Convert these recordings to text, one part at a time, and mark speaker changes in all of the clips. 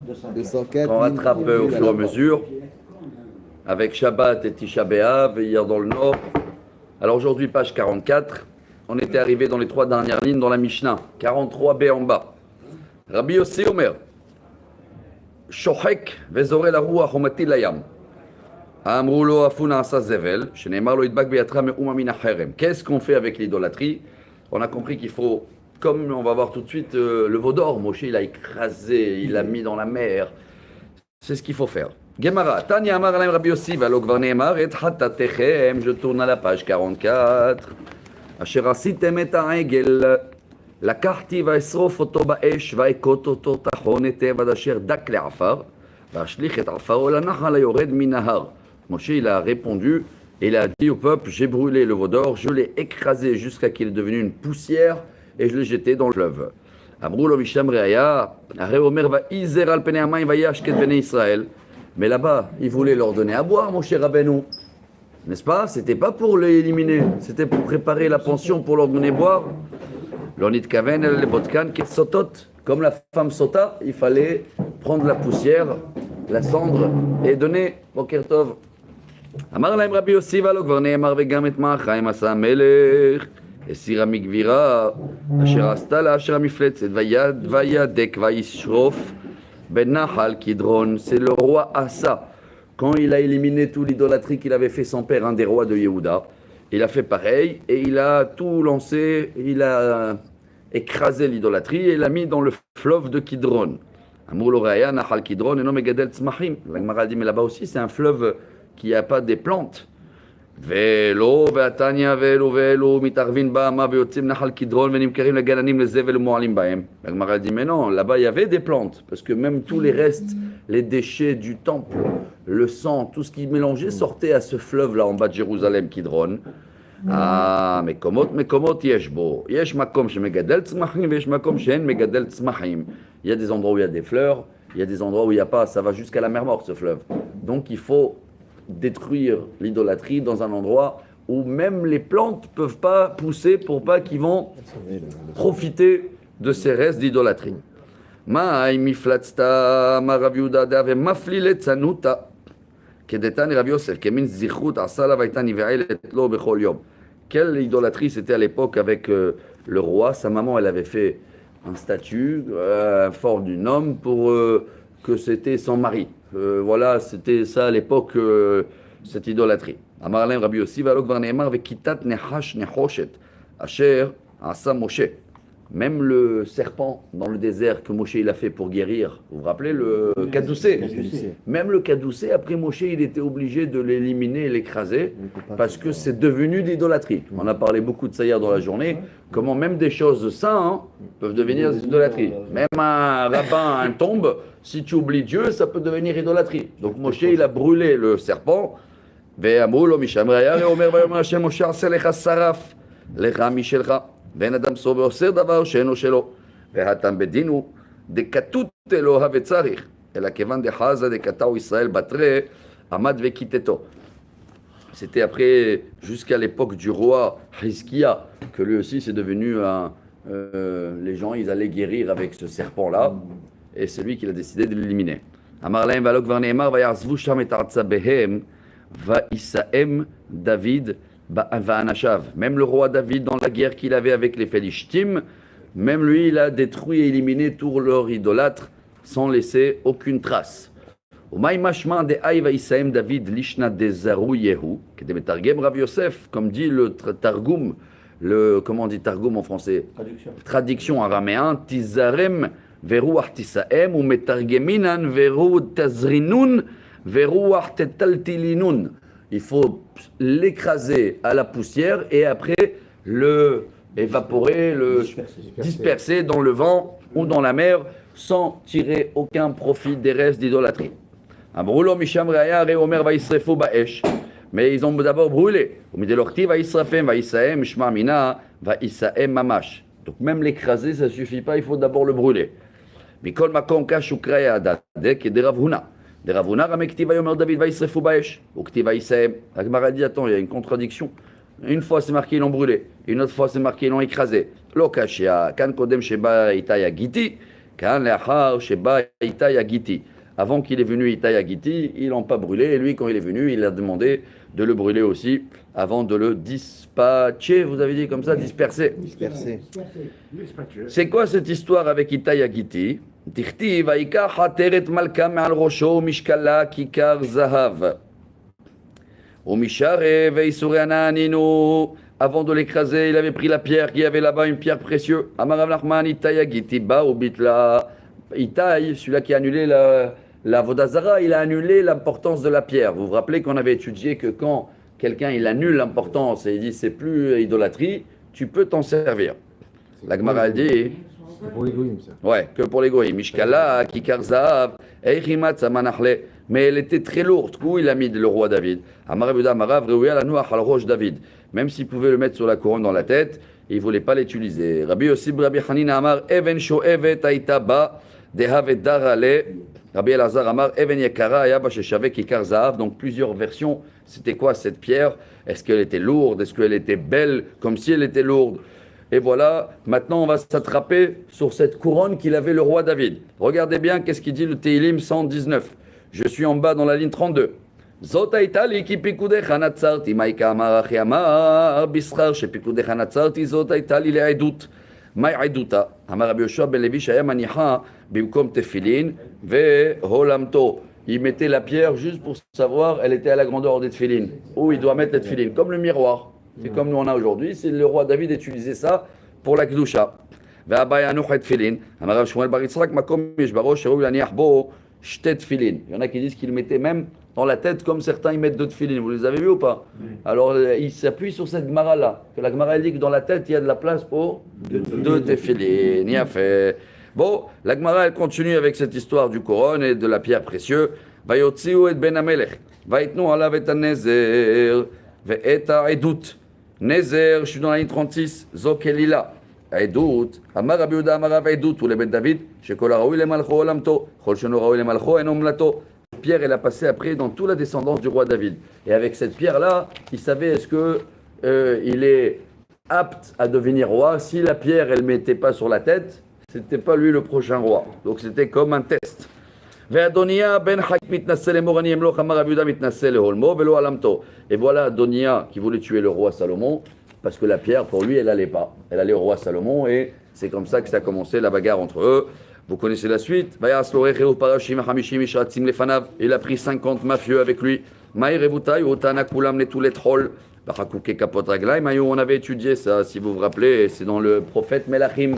Speaker 1: qu'on rattrape au fur et à mesure, avec Shabbat et Tisha B'Av, hier dans le Nord. Alors aujourd'hui, page 44, on était arrivé dans les 3 dernières lignes dans la Mishnah, 43b en bas. Rabbi Yossi Omer, Shohek vezore la ruach umatil layam. Amru lo afuna asa zevel, shenemar lo yidbak beyatra me'uma min hacherem. Qu'est-ce qu'on fait avec l'idolâtrie? On a compris qu'il faut, comme on va voir tout de suite, le veau d'or, Moshe il a écrasé, il l'a mis dans la mer. C'est ce qu'il faut faire. Gemara, Tanya Amar Alaim Rabbi Yossi, Valo Gvar Neemar, Et Hatatechem, je tourne à la page 44. Asher asitem et ha'egel, לקחתי ואשרוף אותו באש ואכות אותו טחון היטב עד אשר דק לעפר ואשליך את עפרו לנחל היורד מנהר. Moshe il a répondu et il a dit au peuple, j'ai brûlé le veau d'or, je l'ai écrasé jusqu'à qu'il est devenu une poussière et je l'ai jeté dans le fleuve. אמרו לו משם ראיה, הרי הוא אומר ויזר על פני המים וישק את בני ישראל. Mais là-bas, il voulait leur donner à boire, Moshe Rabbeinu. N'est-ce pas? C'était pas pour les éliminer, c'était pour préparer la pension pour leur donner à boire. L'onit kaven el lebotkan qui sotot, comme la femme sota, il fallait prendre la poussière, la cendre et donner Boker Tov. Amar laim Rabbi Yossi valo כבר נאמר וגם את מאחיים עשה המלך הסירה מגבירה אשר עשתה לאשר המפלצת וידק וישרוף בנחל קדרון. C'est le roi Asa, quand il a éliminé toute l'idolâtrie qu'il avait fait son père, un des rois de Yehuda. Il a fait pareil et il a tout lancé, il a écrasé l'idolâtrie et l'a mis dans le fleuve de Kidron. Amur lo raya nahal Kidron eno megadel tzmachim. La Gemara dit mais là-bas aussi c'est un fleuve qui n'a pas des plantes. Velo ve'atanya velo mitarvin ba'ama ve'yotzim nahal Kidron ve'nimkarim legananim lezevel u'mo'alim ba'em. La Gemara dit mais non, là-bas il y avait des plantes parce que même tous les restes, les déchets du temple, le sang, tout ce qui mélangeait sortait à ce fleuve-là en bas de Jérusalem, Kidron. Ah, mais comment yesh bo? Yesh makom she megadel tzmachim, yesh makom she'en megadel tzmachim. Il y a des endroits où il y a des fleurs, il y a des endroits où il n'y a pas, ça va jusqu'à la mer Morte ce fleuve. Donc il faut détruire l'idolâtrie dans un endroit où même les plantes ne peuvent pas pousser pour pas qu'ils vont profiter de ces restes d'idolâtrie. Ma'ay miflatzta ma Rav Yehuda da'ave mafli letzanuta. Kedetan et Rav Yosef, kemin zichrut asala vaita nive'elet lo bechol yom. Quelle idolâtrie c'était à l'époque avec le roi. Sa maman, elle avait fait un statut en forme d'un homme pour que c'était son mari. Voilà, c'était ça à l'époque, cette idolâtrie. Amar lahem Rabbi Yossi, v'alo kvar ne'emar vekitat nehash nehoshet asher asa Moshe. Même le serpent dans le désert que Moshe il a fait pour guérir, vous vous rappelez le caducé? Même le caducé, après Moshe il était obligé de l'éliminer et l'écraser parce que c'est devenu de l'idolâtrie. On a parlé beaucoup de ça hier dans la journée, comment même des choses saintes peuvent devenir des idolâtries. Même un rabbin, un tombe, si tu oublies Dieu, ça peut devenir idolâtrie. Donc Moshe il a brûlé le serpent. ואמרו לו משם ראיה ואומר ויאמר השם משה עשה לך שרף לך משלך ואין אדם סובר עושה דבר שאינו שלו והתם בדין הוא דכתות אלוהיו וצריך אלא כיוון דחזה דכתהו ישראל בתרי עמד וכיתתו. C'était après, jusqu'à l'époque du roi Hizkia, que lui aussi c'est devenu les gens ils allaient guérir avec ce serpent là et c'est lui qui a décidé de l'éliminer. אמר להם והלא כבר נאמר ויעזבו שם את ארצה בהם Vaïsaem David Va'anashav. Même le roi David, dans la guerre qu'il avait avec les Philistines, même lui, il a détruit et éliminé tous leurs idolâtres sans laisser aucune trace. Umaï mashman de Aï Vaïsaem David Lishna de Zarou Yehu, qui était Targum Rav Yosef, comme dit le Targum, comment on dit Targum en français? Traduction araméen, Tizarem Veru Artisaem, ou Metargeminan Veru Tazrinun. Il faut l'écraser à la poussière et après le évaporer, le disperser dans le vent ou dans la mer sans tirer aucun profit des restes d'idolâtrie. Mais ils ont d'abord brûlé. Donc même l'écraser, ça ne suffit pas, il faut d'abord le brûler. De Ravuna, Ramektiva Yomer David Vaïsrefu Baesh, ou Ktiva Isaem. La Gemara dit attends, il y a une contradiction. Une fois c'est marqué ils l'ont brûlé, une autre fois c'est marqué ils l'ont écrasé. Lokashia, Kan Kodem Sheba Itaya Giti, Kan le'achar sheba Itai Agiti. Avant qu'il est venu Itai Agiti, ils l'ont pas brûlé. Et lui, quand il est venu, il a demandé de le brûler aussi avant de le dispatcher. Vous avez dit comme ça, disperser.
Speaker 2: Dispersé.
Speaker 1: C'est quoi cette histoire avec Itai Agiti? Tichti vaikach hateret malka me'al rosho mishkala kikar zahav. Umishare veisure ananinu. Avant de l'écraser, il avait pris la pierre qui avait là-bas, une pierre précieuse. Amarav Nachman Itai Agiti ba ou bitla. Itai, celui-là qui a annulé la Vodazara, il a annulé l'importance de la pierre. Vous vous rappelez qu'on avait étudié que quand quelqu'un il annule l'importance et il dit c'est plus idolâtrie, tu peux t'en servir. La Gemara dit
Speaker 2: C'est pour les goïms, ça.
Speaker 1: ouais, que pour les goïs. Mishkala, Kikar Zahav, Eichimat Samanachle. Mais elle était très lourde. Où il a mis le roi David? Amaravuda Amarav, Reuya la Noach al Roche David. Même s'il pouvait le mettre sur la couronne dans la tête, il ne voulait pas l'utiliser. Rabbi Yossi Rabbi Hanina Amar, Even Shoevet Aitaba, Dehavet Darale. Rabbi Elazar Amar, Even Yekara, Ayaba Sheshavek Kikar Zahav. Donc plusieurs versions. C'était quoi cette pierre? Est-ce qu'elle était lourde? Est-ce qu'elle était belle? Comme si elle était lourde. Et voilà, maintenant on va s'attraper sur cette couronne qu'il avait le roi David. Regardez bien qu'est-ce qu'il dit le Teilim 119. Je suis en bas dans la ligne 32. Zota Itali ki pikudecha natzarti, maika amar achi amar bischar, she pikudecha natzarti, zota Itali le aidut. Mai aiduta, amar Rabbi Yoshua ben Levi shaya manicha, bimkom tefilin, ve holamto. Il mettait la pierre juste pour savoir, elle était à la grandeur des tefilin. Où il doit mettre les tefilin, comme le miroir. C'est comme nous on a aujourd'hui, c'est le roi David utilisait ça pour la Kedusha. Il y en a qui disent qu'il mettait même dans la tête comme certains ils mettent deux tefilin. Vous les avez vus ou pas? Alors il s'appuie sur cette Gemara là. Que la Gemara dit que dans la tête il y a de la place pour deux tefilin. Il y a fait. Bon, la Gemara elle continue avec cette histoire du couronne et de la pierre précieuse. Vayotziu et ben Amelech. Vayitnu alav et hanezer. Ve'eta edut. Nezer, je suis dans la ligne 36, Zokelila, Aïdout, Amar Rabbi Yehuda Amar Rav Aïdout, ou les ben David, Shekol Raoui le Malcho Olamto, Chol Sheno Raoui le Malcho Enom Lato. Pierre, elle a passé après dans toute la descendance du roi David. Et avec cette pierre-là, il savait est-ce que il est apte à devenir roi. Si la pierre, elle ne mettait pas sur la tête, c'était pas lui le prochain roi. Donc c'était comme un test. Et voilà Adonia qui voulait tuer le roi Salomon parce que la pierre pour lui elle allait pas. Elle allait au roi Salomon et c'est comme ça que ça a commencé la bagarre entre eux. Vous connaissez la suite. Il a pris 50 mafieux avec lui. On avait étudié ça si vous vous rappelez, c'est dans le prophète Melachim,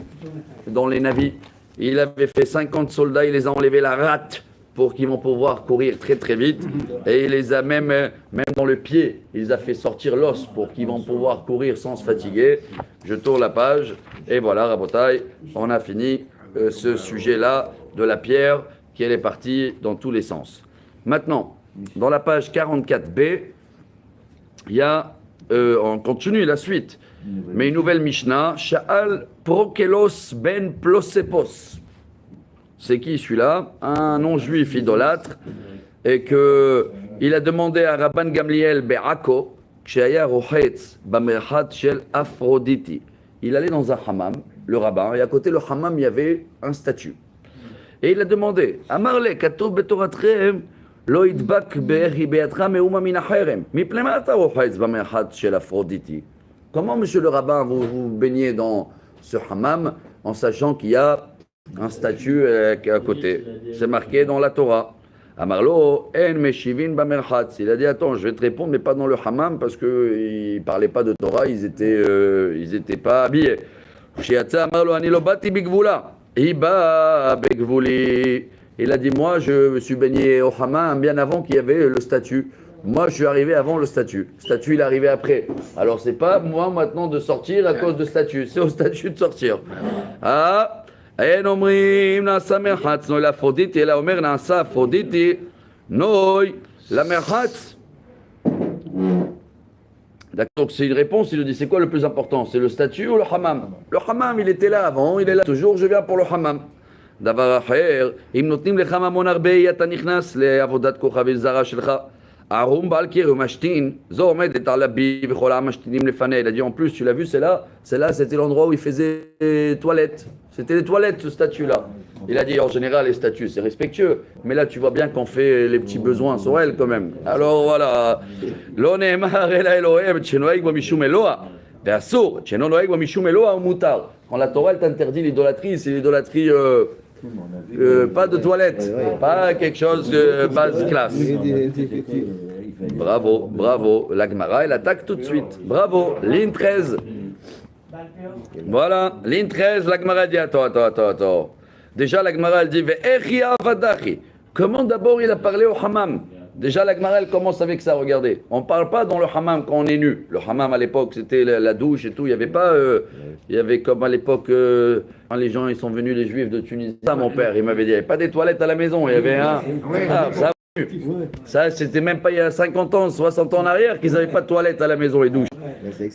Speaker 1: dans les Navis. Il avait fait 50 soldats, il les a enlevés la rate pour qu'ils vont pouvoir courir très très vite. Et il les a même dans le pied, il les a fait sortir l'os pour qu'ils vont pouvoir courir sans se fatiguer. Je tourne la page et voilà, Rabotai, on a fini ce sujet-là de la pierre qui elle est partie dans tous les sens. Maintenant, dans la page 44b, il y a, on continue la suite. Mais une nouvelle Mishnah, Sha'al Prokelos ben Plosepos. C'est qui celui-là? Un non-juif idolâtre. Et qu'il a demandé à Rabban Gamliel Be'ako, Kshaya Rohetz Bamerhat Shel Aphroditi. Il allait dans un hammam, le rabbin, et à côté le hammam, il y avait un statut. Et il a demandé, Amarle, Katov Betoratrem, Lo Idbak Be'ehi Be'atra Me'uma Min HaCherem. Miplema Ata Rohetz Bamerhat Shel Aphroditi. Comment, monsieur le rabbin, vous vous baignez dans ce hammam en sachant qu'il y a un statut à côté? C'est marqué dans la Torah. Amarlo, en meshivin bamerhatz. Il a dit, attends, je vais te répondre, mais pas dans le hammam parce qu'ils ne parlaient pas de Torah, ils étaient pas habillés. Shiatza amarlo, ani lo bati bigvula. Iba begvuli. Il a dit, moi, je me suis baigné au hammam bien avant qu'il y avait le statut. Moi, je suis arrivé avant le statut. Le statut, il est arrivé après. Alors, c'est pas moi maintenant de sortir à cause de statut. C'est au statut de sortir. Ah, en omrim nasa merhatz noy la Aphrodite. Elle a omer nasa Aphrodite noy la merhatz. D'accord, donc c'est une réponse. Il lui dit, c'est quoi le plus important? C'est le statut ou le hammam? Le hammam, il était là avant, il est là toujours. Je viens pour le hammam. דבר אחר, אם נותנים לך ממון הרבה, אתה נכנס לעבודת כוכב זרה שלך. Arum Balkir Mashtin, Zomed et Alabi, Vichola Mashtinim Lefane. Il a dit en plus, tu l'as vu, celle-là, c'était l'endroit où il faisait les toilettes. C'était les toilettes, ce statut-là. Il a dit en général, les statues, c'est respectueux. Mais là, tu vois bien qu'on fait les petits besoins sur elle quand même. Alors voilà. Lo Neemar Ela Elohem, Tchenoaik Mishum Eloa. Ve'asur, Tchenoaik Mishum Eloa ou Mutar. Quand la Torah, elle t'interdit l'idolâtrie, c'est l'idolâtrie. Pas de toilette, pas quelque chose de base classe. Bravo. La Gemara, elle attaque tout de suite. Bravo. Ligne 13. Voilà, ligne 13, la Gemara dit attends. Déjà, la Gemara, elle dit Ve'echi avadachi. Comment d'abord il a parlé au hammam? Déjà, la Gemara, elle commence avec ça, regardez. On ne parle pas dans le hammam quand on est nu. Le hammam, à l'époque, c'était la douche et tout. Il n'y avait pas... il y avait comme à l'époque, quand les gens ils sont venus, les juifs de Tunisie. Ça, mon père, il m'avait dit, il n'y avait pas des toilettes à la maison. Il y avait un... Ça, c'était même pas il y a 50 ans, 60 ans en arrière qu'ils n'avaient pas de toilettes à la maison et douche.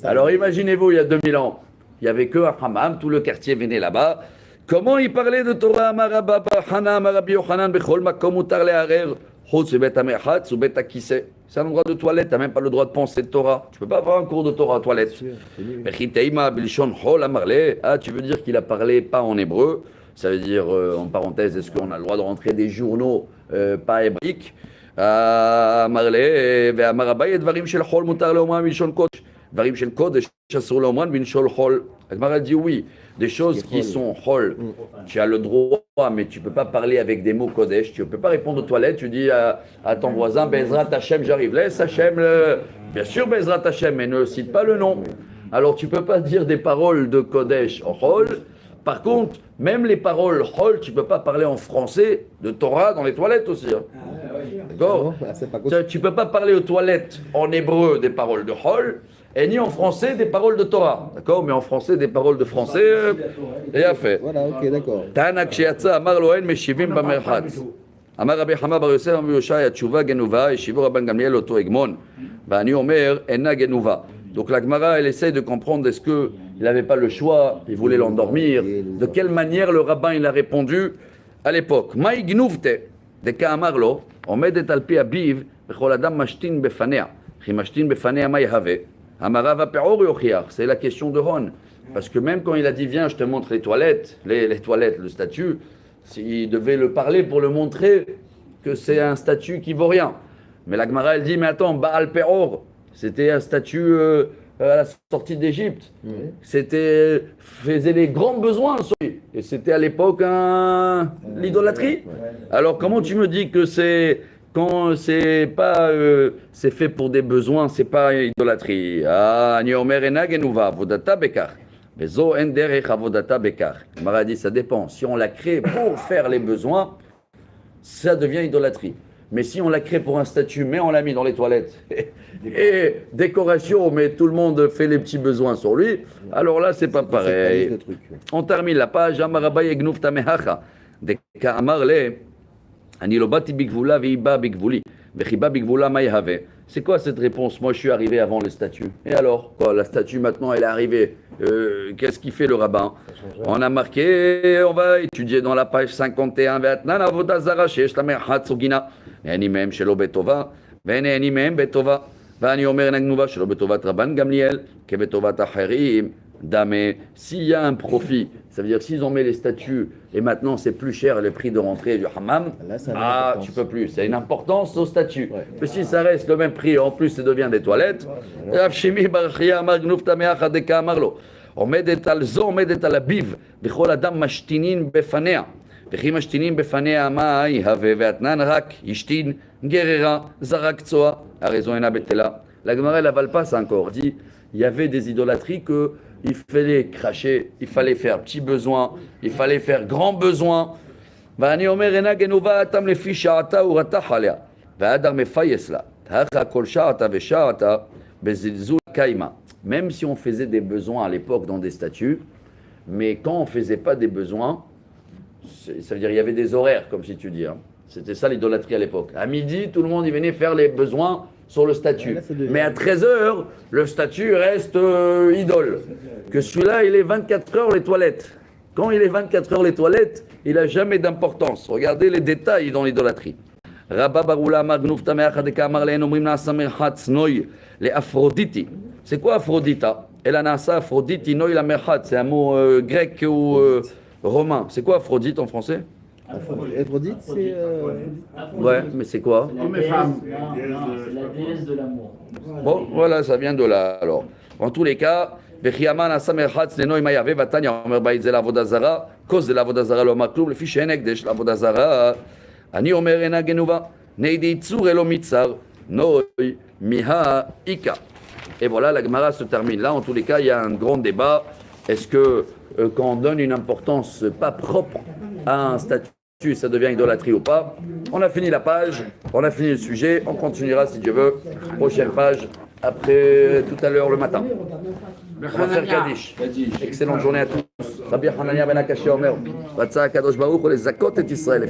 Speaker 1: Alors, imaginez-vous, il y a 2000 ans, il n'y avait que un hammam, tout le quartier venait là-bas. Comment il parlait de Torah? C'est un endroit de toilette, tu n'as même pas le droit de penser de Torah. Tu ne peux pas avoir un cours de Torah à toilette. Ah, tu veux dire qu'il a parlé pas en hébreu? Ça veut dire, en parenthèse, est-ce qu'on a le droit de rentrer des journaux pas hébraïques? Varim shel kodesh, asur laomran bin shol chol. Agmara dit oui, des choses qui sont chol. Tu as le droit, mais tu ne peux pas parler avec des mots kodesh. Tu ne peux pas répondre aux toilettes. Tu dis à ton voisin, Bezrat Hashem, j'arrive. Laisse Hashem, bien sûr Bezrat Hashem, mais ne cite pas le nom. Alors tu ne peux pas dire des paroles de kodesh en chol. Par contre, même les paroles chol, tu ne peux pas parler en français de Torah dans les toilettes aussi. Hein. D'accord? Tu ne peux pas parler aux toilettes en hébreu des paroles de chol. Et ni en français des paroles de Torah, d'accord? Mais en français des paroles de français, il a fait.
Speaker 2: Voilà, ok, d'accord.
Speaker 1: Tana כשיצא אמר לו אין משיבים במרחץ. אמר רבי חמא בר יוסף אמר יושע התשובה גנובה, השיבו רבן גמליאל אותו הגמון. ואני אומר אינה גנובה. Donc la Gemara, elle essaie de comprendre est-ce qu'il n'avait pas le choix, il voulait l'endormir. De quelle manière le rabbin il a répondu à l'époque? Maï gnuvte, דקה אמר לו, עומדת על פי אביו וכל אדם משתין בפניה. וכי משתין בפניה מה יהווה? C'est la question de Hon. Parce que même quand il a dit viens, je te montre les toilettes, le statut, il devait le parler pour le montrer que c'est un statut qui vaut rien. Mais la Gemara elle dit mais attends, Baal Peor, c'était un statut à la sortie d'Égypte. C'était faisait les grands besoins sur lui. Et c'était à l'époque l'idolâtrie. Alors comment tu me dis que c'est quand c'est pas c'est fait pour des besoins, c'est pas idolâtrie. Ah, ni omer ena genuva vodata bekar. Bezo en derech avodata bekar. Mara dit ça dépend. Si on la crée pour faire les besoins, ça devient idolâtrie. Mais si on la crée pour un statut, mais on l'a mis dans les toilettes et décoration, mais tout le monde fait les petits besoins sur lui, alors là c'est pas pareil. On termine la page. Amarabay egnuf tamehacha. Deka amarle. C'est quoi cette réponse? Moi je suis arrivé avant le statut. Et alors quoi, la statue maintenant elle est arrivée. Qu'est-ce qu'il fait le rabbin? On a marqué, on va étudier dans la page 51. Damé, s'il y a un profit, ça veut dire s'ils ont mis les statuts et maintenant c'est plus cher le prix de rentrée du hammam, là, tu peux plus, c'est une importance au statut. Mais si ça reste le même prix, en plus ça devient des toilettes, עומדת על זו, עומדת על אביו, וכל אדם משתינין בפניה. וכי משתינין בפניה מה יהווה, ואתנן רק ישתין גררה, זרק צועה, הראison אינה בטלה. La Gemara elle avale pas ça encore, dit il y avait des idolâtries que il fallait cracher, il fallait faire petit besoin, il fallait faire grand besoin. ואני אומר אינה גנובה אתם לפי שעתה ורתח עליה, והאדר מפייס לה, תהכה כל שעתה ושעתה בזלזול קיימה. Même si on faisait des besoins à l'époque dans des statuts, mais quand on ne faisait pas des besoins, ça veut dire qu'il y avait des horaires, comme si tu dis. Hein. C'était ça l'idolâtrie à l'époque. À midi, tout le monde y venait faire les besoins sur le statut. Mais à 13h, le statut reste idole. Que celui-là, il est 24 heures les toilettes. Quand il est 24 heures les toilettes, il n'a jamais d'importance. Regardez les détails dans l'idolâtrie. Rabba Baroula Amar Gnuf Tameh Achadeka Amar Leen Omrim Naasa Merchatz Noy le Aphrodite. C'est quoi Aphrodita? El Anasa Aphrodite Noy la Merchatz. C'est un mot grec ou romain. C'est quoi Aphrodite en français?
Speaker 2: Aphrodite, c'est.
Speaker 1: Ouais, mais c'est quoi?
Speaker 3: Homme et femme. C'est la déesse de l'amour.
Speaker 1: Bon, voilà, ça vient de là alors. En tous les cas, Bechiaman Asamerhatz Lenoy Mayave Vatanya Omer Baïdze l'Avodazara, cause de l'Avodazara le Makloum, le fiche Enekdesh l'Avodazara, Ani Omer Ena Genuva, Neidi Tsur Elo Mitzar, Noy Miha Ika. Et voilà, la Gemara se termine là. En tous les cas, il y a un grand débat. Est-ce que quand on donne une importance pas propre à un statut, ça devient idolâtrie ou pas? On a fini la page, on a fini le sujet, on continuera si Dieu veut. Prochaine page, après tout à l'heure le matin. On va faire Kaddish. Excellente journée à tous. Rabbi Hanania ben Akashi Omer, Ratzah Kadosh Baruch, les Zakot et Israël,